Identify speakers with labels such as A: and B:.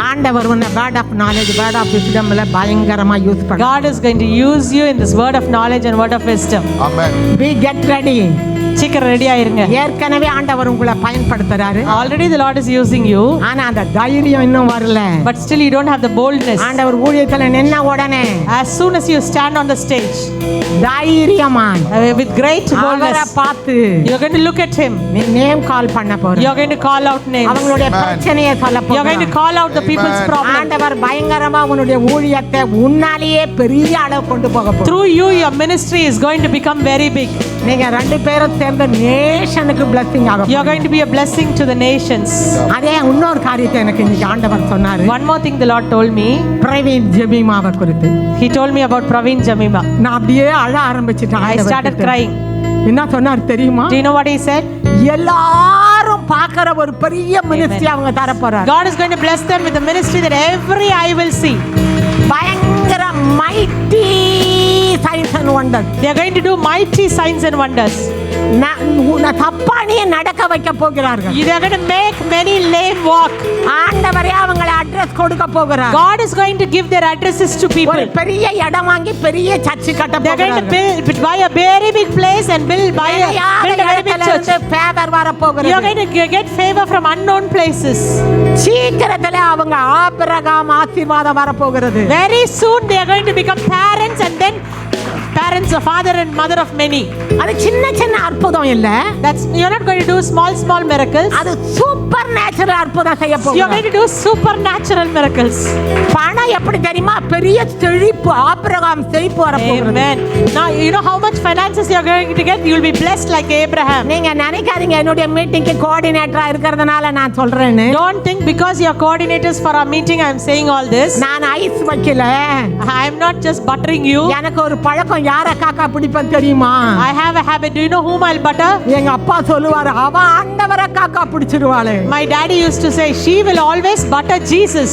A: ஆண்டவர் உன்னை word of knowledge word of விஸ்டம்ல பயங்கரமா யூஸ் பண்ண.
B: God is going to use you in this word of knowledge and word of wisdom.
C: Amen.
A: Be get ready.
B: சீக்கிரம் ready ஆயிருங்க.
A: ஏற்கனவே ஆண்டவர் உங்களை பயன்படுத்துறாரு.
B: Already the Lord is using you.
A: ஆனா அந்த தைரியம் இன்னும் வரல.
B: But still you don't have the boldness.
A: ஆண்டவர் ஊழியத்துல நின்ன உடனே
B: as soon as you stand on the stage
A: தைரியமாய்
B: with great boldness
A: அவரை பார்த்து
B: you're going to look at him.
A: நீ நேம் கால் பண்ண போற.
B: You're going to call out names.
A: அவங்களுடைய பிரச்சனையை சொல்ல போற.
B: You're going to call out the people's problem.
A: ஆண்டவர் பயங்கரமா உன்னுடைய ஊழியத்தை உன்னாலேயே பெரிய அளவு கொண்டு போக போறார்.
B: Through you your ministry is going to become very big.
A: நீங்க ரெண்டு பேரும் சேர்ந்து நேஷனுக்கு blessing ஆக.
B: You're going to be a blessing to the nations.
A: அதே இன்னொரு காரியத்தை எனக்கு இன்னைக்கு ஆண்டவர் சொன்னாரு.
B: One more thing the Lord told me.
A: Praveen ஜெமிமாவை குறித்து.
B: He told me about Praveen Jamima.
A: நான் அப்படியே அழ ஆரம்பிச்சிட்டேன்.
B: I started crying.
A: என்ன சொன்னார் தெரியுமா?
B: Do you know what he said?
A: எல்லாரும் பார்க்கிற ஒரு பெரிய மினிஸ்ட்ரி அவங்க தர போறார்.
B: God is going to bless them with a ministry that every eye will see.
A: பயங்கர mighty signs and wonders.
B: They are going to do mighty signs and wonders.
A: தப்பானியே நடக்க வைக்க போகிறார்கள்.
B: They are going to make many lame walk.
A: ஆண்டவரே அவங்களை address கொடுக்க போகிறார்.
B: God is going to give their addresses to people.
A: ஒரு பெரிய இடம் வாங்கி பெரிய சர்ச் கட்ட போகிறார்கள்.
B: They are going to buy a very big place and build a very big church.
A: Favour வர போகிறது.
B: You are going to get favor from unknown places.
A: சீக்கிரத்திலே அவங்க ஆபிரகாம் ஆசீர்வாதம் வர போகிறது.
B: Very soon they are going to become parents and then parents of father and mother of many.
A: அது சின்ன சின்ன அற்புதம் இல்ல.
B: That's you're not going to do small miracles.
A: அது சூப்பர் நேச்சுரல் அற்புதம் செய்ய போகிறார்.
B: You're going to do supernatural miracles.
A: பணம் எப்படி தெரியுமா? பெரிய செழிப்பு ஆபிரகாம் செழிப்பு வர போகிறது.
B: Amen. Now you know how much finances you're going to get. You'll be blessed like Abraham.
A: நீங்க நினைக்காதீங்க என்னுடைய மீட்டிங்க்கு கோஆர்டினேட்டரா இருக்கறதனால நான் சொல்றேன்னு.
B: Don't think because you're coordinators for our meeting I'm saying all this.
A: நான் ஐஸ் வைக்கல.
B: I'm not just buttering you.
A: எனக்கு ஒரு பழக்கம் யார காக்கா பிடிப்பேன் தெரியுமா?
B: I have a habit. Do you know whom I'll butter?
A: எங்க அப்பா சொல்லுவாரு அவ ஆண்டவரை காக்கா பிடிச்சிடுவாளே.
B: My daddy used to say she will always butter Jesus.